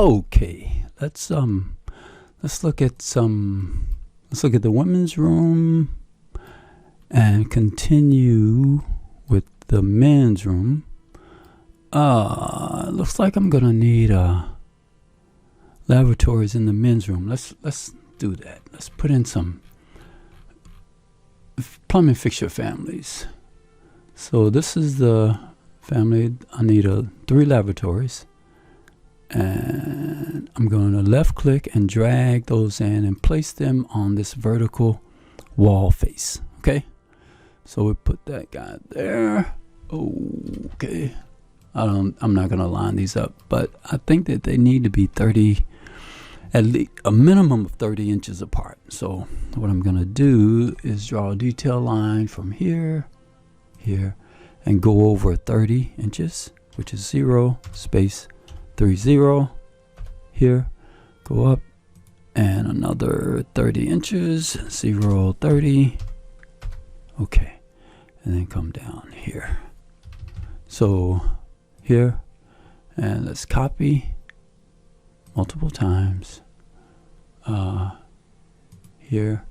Okay, let's look at the women's room and continue with the men's room. Looks like I'm gonna need lavatories in the men's room. Let's do that. Let's put in some plumbing fixture families. So this is the family. I need 3 lavatories, and I'm going to left click and drag those in and place them on this vertical wall face. Okay, so we put that guy there. Okay, I'm not gonna line these up, but I think that they need to be 30, at least a minimum of 30 inches apart. So what I'm gonna do is draw a detail line from here, and go over 30 inches, which is 0 space 30 here. Go up and another 30 inches, 0 30. Okay, and then come down here. So here, and let's copy multiple times. Here,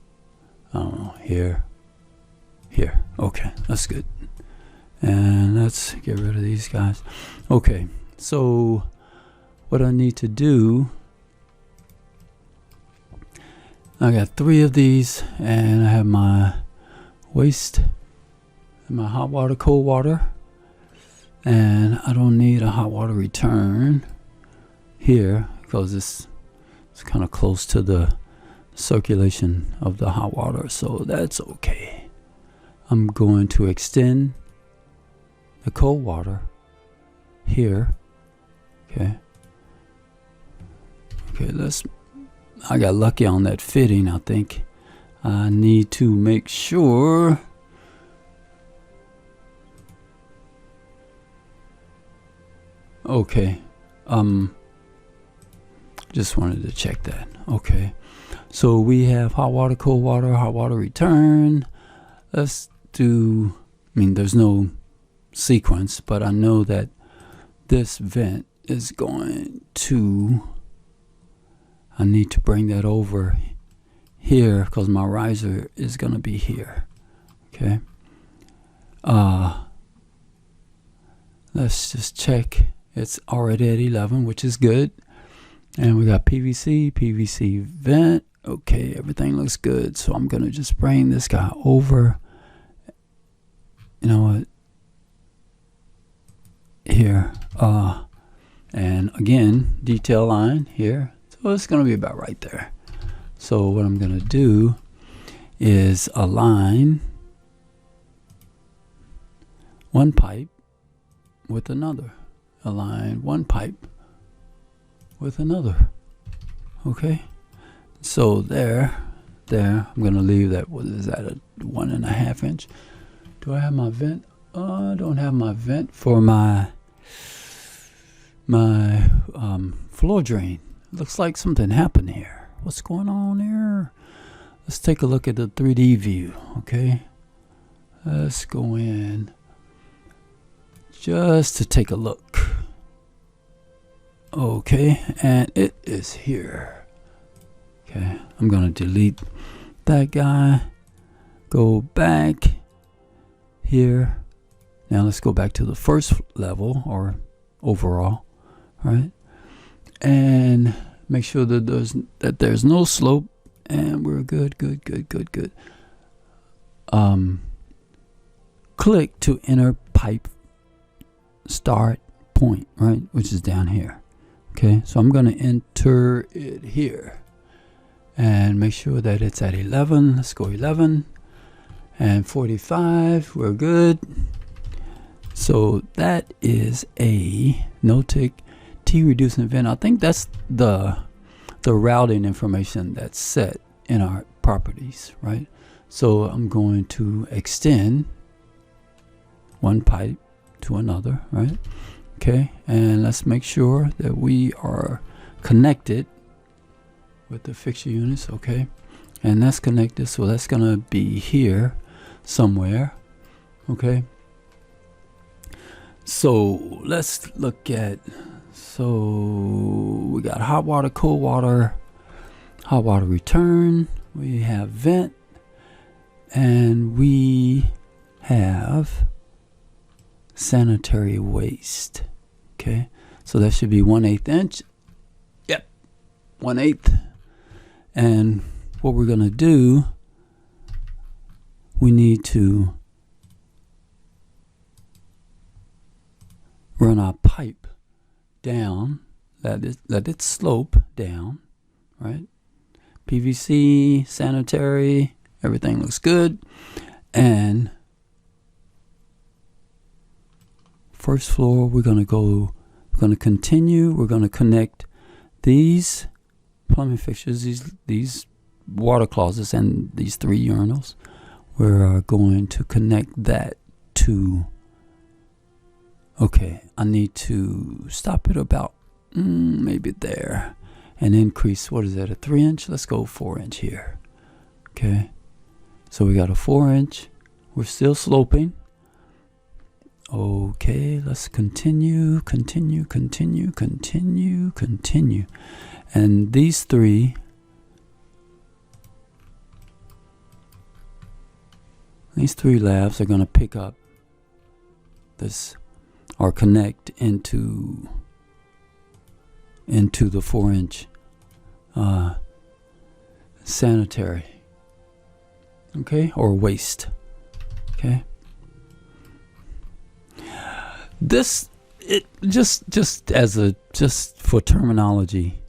here. Okay, that's good. And let's get rid of these guys. Okay, so what I need to do, I got 3 of these, and I have my waste, my hot water, cold water, and I don't need a hot water return here because it's kind of close to the circulation of the hot water, so that's okay. I'm going to extend the cold water here. Okay, I got lucky on that fitting. I think I need to make sure okay, just wanted to check that. Okay, so we have hot water, cold water, hot water return. Let's do, there's no sequence, but I know that this vent is going to, I need to bring that over here because my riser is going to be here. Okay, let's just check. It's already at 11, which is good. And we got PVC vent. Okay, everything looks good. So I'm going to just bring this guy over. You know what? Here. And again, detail line here. So it's going to be about right there. So what I'm going to do is align one pipe with another. Align one pipe with another. Okay, so there I'm gonna leave that. What is that, a 1.5 inch? Do I have my vent? I don't have my vent for my floor drain. Looks like something happened here. What's going on here? Let's take a look at the 3D view. Okay, let's go in just to take a look. Okay, and it is here. Okay, I'm gonna delete that guy, go back here. Now let's go back to the first level or overall, right? And make sure that there's no slope, and we're good. Click to enter pipe start point, right, which is down here. Okay, so I'm going to enter it here and make sure that it's at 11. Let's go 11 and 45. We're good. So that is a no-tick T reducing vent. I think that's the routing information that's set in our properties, right? So I'm going to extend one pipe to another, right? Okay, and let's make sure that we are connected with the fixture units. Okay, and that's connected, so that's gonna be here somewhere. Okay, so let's look at So we got hot water, cold water, hot water return, we have vent, and we have sanitary waste. Okay, so that should be 1/8 inch. Yep, 1/8. And what we're gonna do, we need to run our pipe down, let it slope down, right? PVC, sanitary, everything looks good. And first floor, we're going to continue, we're going to connect these plumbing fixtures, these water closets and these 3 urinals. We're going to connect that to, okay, I need to stop it about maybe there and increase, what is that, a 3 inch? Let's go 4 inch here. Okay, so we got a 4 inch. We're still sloping. Okay, let's continue. And these 3, labs are going to pick up this or connect into the 4 inch sanitary, okay, or waste. Okay, this, it just for terminology,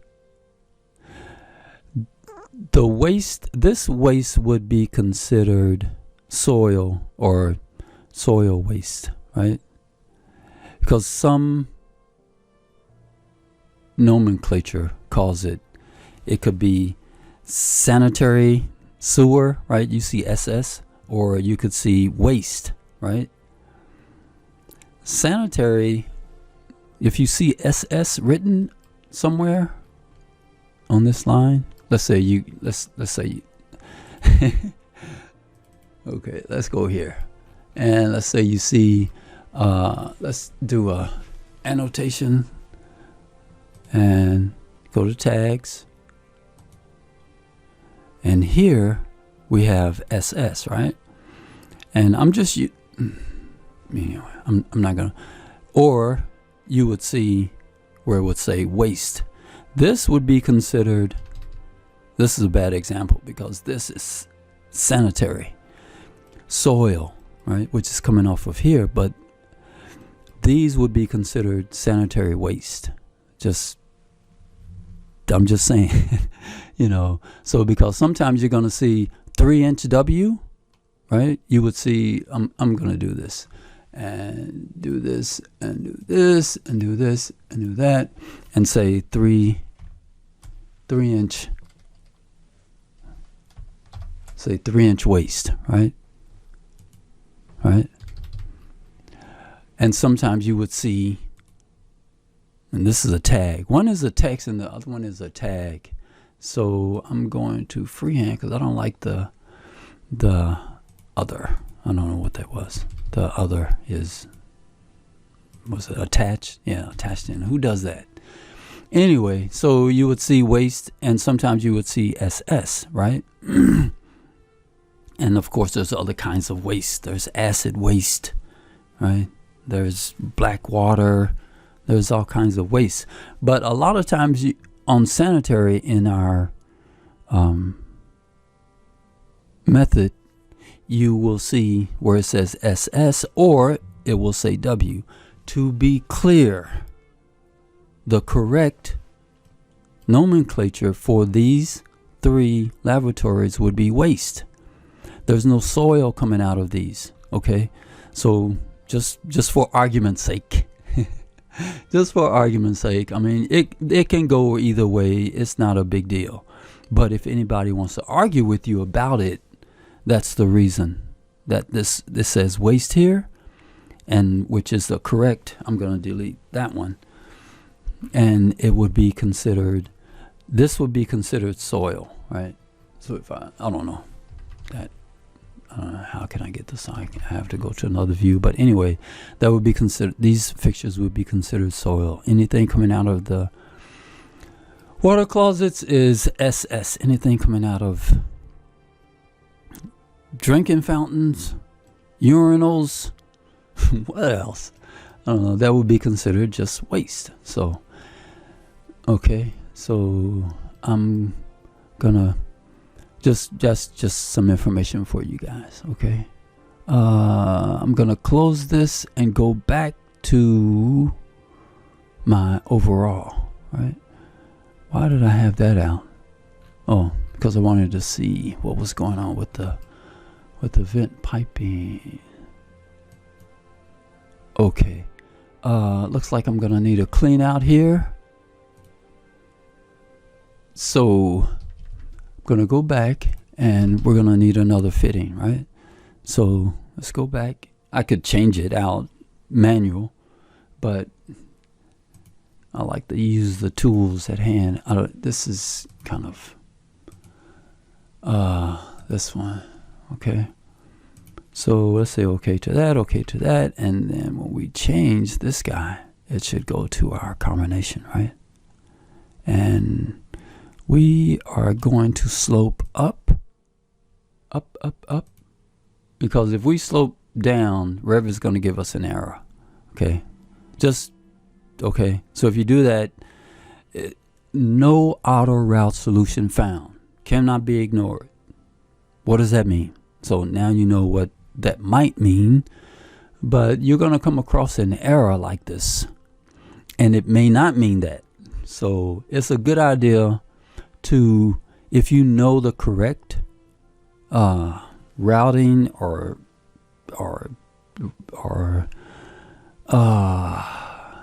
the waste, this waste would be considered soil or soil waste, right? Because some nomenclature calls it could be sanitary sewer, right? You see SS, or you could see waste, right? Sanitary, if you see SS written somewhere on this line, let's say you okay, let's go here, and let's say you see let's do a annotation and go to tags, and here we have SS, right? And I'm just anyway, I'm not gonna, or you would see where it would say waste. This would be considered, this is a bad example because this is sanitary soil, right, which is coming off of here, but these would be considered sanitary waste. I'm just saying, you know, so because sometimes you're going to see 3 inch W, right? You would see, I'm going to do this and do this and do this and do this and do that and say 3 inch, say 3 inch waste, right? Right? And sometimes you would see, and this is a tag. One is a text and the other one is a tag. So I'm going to freehand because I don't like the other. I don't know what that was. The other was it attached? Yeah, attached in. Who does that? Anyway, so you would see waste and sometimes you would see SS, right? And of course there's other kinds of waste. There's acid waste, right? There's black water. There's all kinds of waste. But a lot of times on sanitary in our method, you will see where it says SS or it will say W. To be clear, the correct nomenclature for these 3 lavatories would be waste. There's no soil coming out of these, okay? So just for argument's sake, just for argument's sake, I mean, it can go either way. It's not a big deal. But if anybody wants to argue with you about it, that's the reason that this says waste here, and which is the correct. I'm going to delete that one. And it would be considered, this would be considered soil, right? So if I don't know that, how can I get this? I have to go to another view. But anyway, that would be considered, these fixtures would be considered soil. Anything coming out of the water closets is SS. Anything coming out of drinking fountains, urinals, what else? I don't know. That would be considered just waste. So, okay. So I'm gonna just some information for you guys. Okay. I'm gonna close this and go back to my overall. Right. Why did I have that out? Oh, because I wanted to see what was going on with the vent piping. Okay. Looks like I'm gonna need a clean out here. So I'm gonna go back and we're gonna need another fitting, right? So let's go back. I could change it out manual, but I like to use the tools at hand. This is kind of this one. Okay. So let's say okay to that, and then when we change this guy, it should go to our combination, right? And we are going to slope up, because if we slope down, Revit is going to give us an error. Okay, okay. So if you do that, no auto route solution found, cannot be ignored. What does that mean? So now you know what that might mean, but you're going to come across an error like this, and it may not mean that. So it's a good idea to, if you know the correct routing or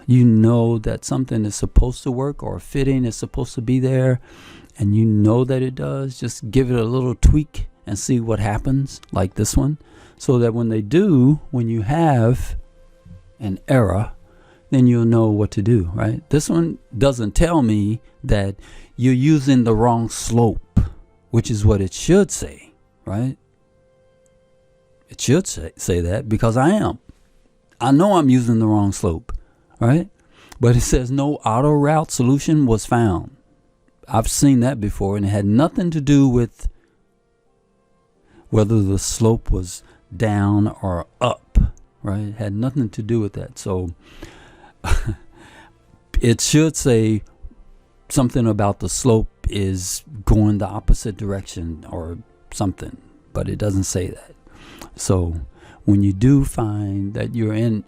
you know that something is supposed to work or a fitting is supposed to be there, and you know that it does, just give it a little tweak and see what happens, like this one, so that when you have an error, then you'll know what to do, right? This one doesn't tell me that you're using the wrong slope, which is what it should say, right? It should say that, because I know I'm using the wrong slope, right? But it says no auto route solution was found. I've seen that before, and it had nothing to do with whether the slope was down or up, right? It had nothing to do with that. So it should say something about the slope is going the opposite direction or something, but it doesn't say that. So when you do find that you're in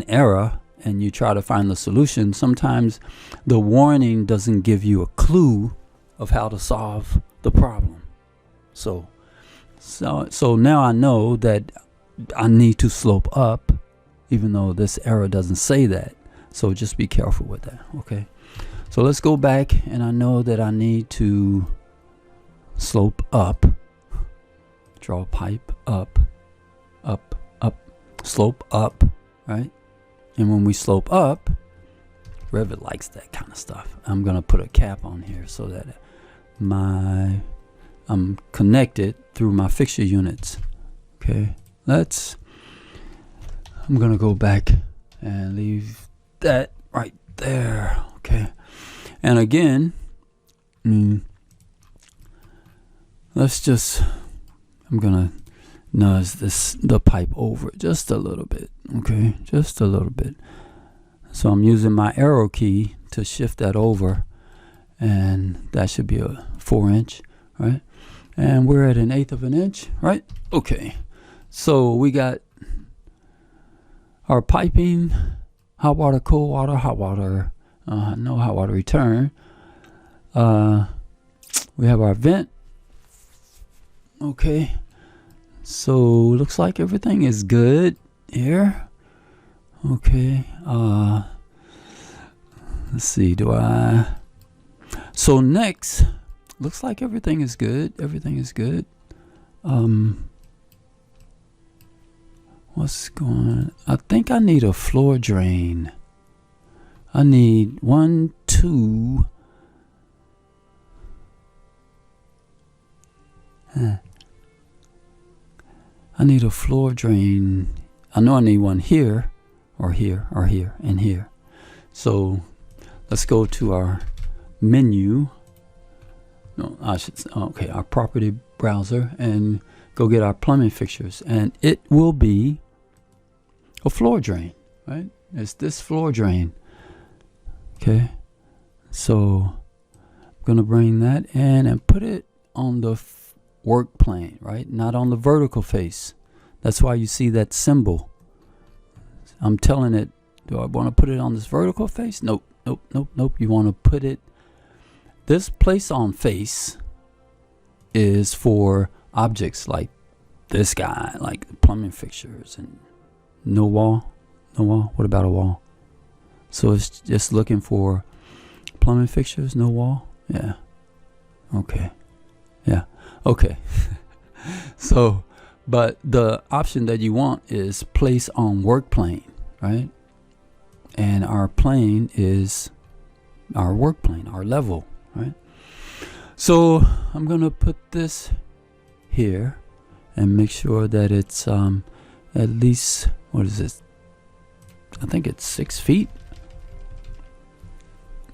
error and you try to find the solution, sometimes the warning doesn't give you a clue of how to solve the problem. So now I know that I need to slope up, even though this error doesn't say that. So just be careful with that, okay? So let's go back, and I know that I need to slope up, draw a pipe up, slope up, right? And when we slope up, Revit likes that kind of stuff. I'm gonna put a cap on here so that I'm connected through my fixture units. Okay, I'm gonna go back and leave that right there. Okay, and again, I'm gonna nudge the pipe over just a little bit. Okay, just a little bit. So I'm using my arrow key to shift that over, and that should be a 4-inch, right? And we're at 1/8 of an inch, right? Okay, so we got our piping, hot water, cold water, hot water, no hot water return. We have our vent. Okay, so looks like everything is good here. Okay, let's see, so next, looks like everything is good. Everything is good. What's going on? I think I need a floor drain. I need 1, 2. I need a floor drain. I know I need one here, or here, or here, and here. So let's go to our menu. No, I should say, okay, our property browser, and go get our plumbing fixtures, and it will be a floor drain, right? It's this floor drain. Okay, so I'm gonna bring that in and put it on the work plane, right? Not on the vertical face. That's why you see that symbol. I'm telling it, do I want to put it on this vertical face? Nope, nope, nope, nope. You want to put it, this place on face is for objects like this guy, like plumbing fixtures, and no wall. No wall. What about a wall? So it's just looking for plumbing fixtures, no wall. Yeah. Okay. Yeah. Okay. So, but the option that you want is place on work plane, right? And our plane is our work plane, our level, right? So I'm gonna put this here and make sure that it's at least, what is this? I think it's 6 feet.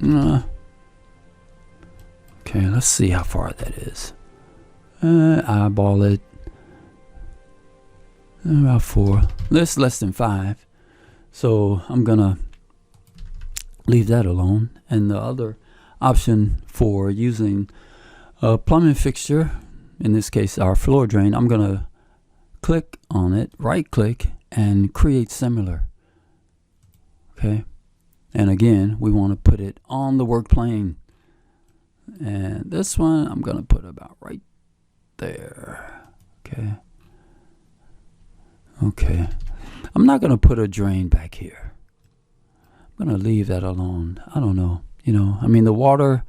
Okay, let's see how far that is. Eyeball it. About 4. That's less than 5. So I'm gonna leave that alone. And the other option for using a plumbing fixture, in this case our floor drain, I'm gonna click on it, right click, and create similar. Okay, and again we want to put it on the work plane, and this one I'm gonna put about right there. Okay, I'm not gonna put a drain back here. I'm gonna leave that alone. I don't know, you know, I mean, the water,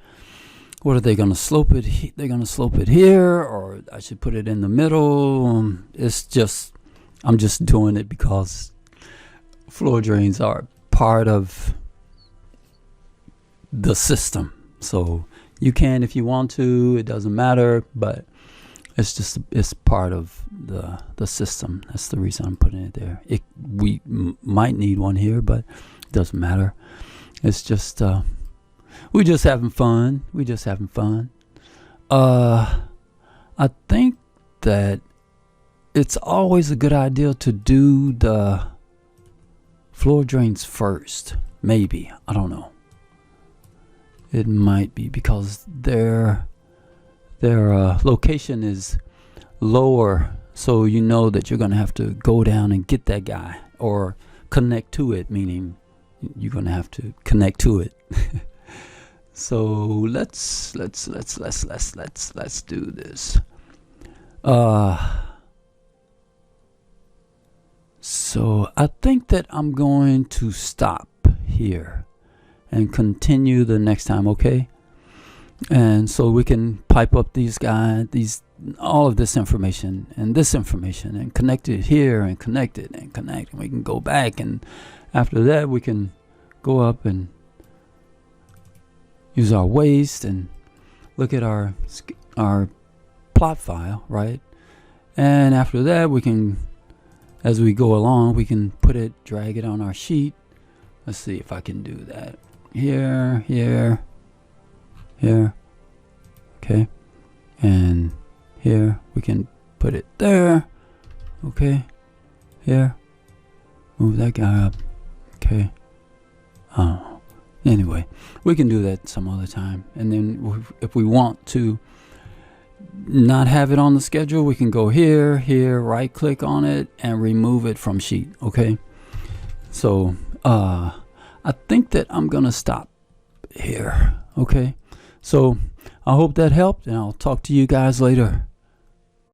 what are they gonna slope it? They're gonna slope it here, or I should put it in the middle. It's just, I'm just doing it because floor drains are part of the system. So you can if you want to, it doesn't matter, but it's just, it's part of the system. That's the reason I'm putting it there. We might need one here, but it doesn't matter. It's just we're just having fun. I think that it's always a good idea to do the floor drains first. Maybe, I don't know. It might be because their location is lower, so you know that you're gonna have to go down and get that guy, or connect to it, meaning you're gonna have to connect to it. So let's do this. So I think that I'm going to stop here and continue the next time, okay? And so we can pipe up these guys, all of this information and connect it here and connect it and connect, and we can go back, and after that we can go up and use our waste and look at our plot file, right? And after that we can, as we go along, we can drag it on our sheet. Let's see if I can do that. Here, okay, and here we can put it there. Okay, here, move that guy up. Okay, anyway, we can do that some other time, and then if we want to not have it on the schedule, we can go here, right click on it and remove it from sheet. Okay, so I think that I'm gonna stop here. Okay, so I hope that helped, and I'll talk to you guys later.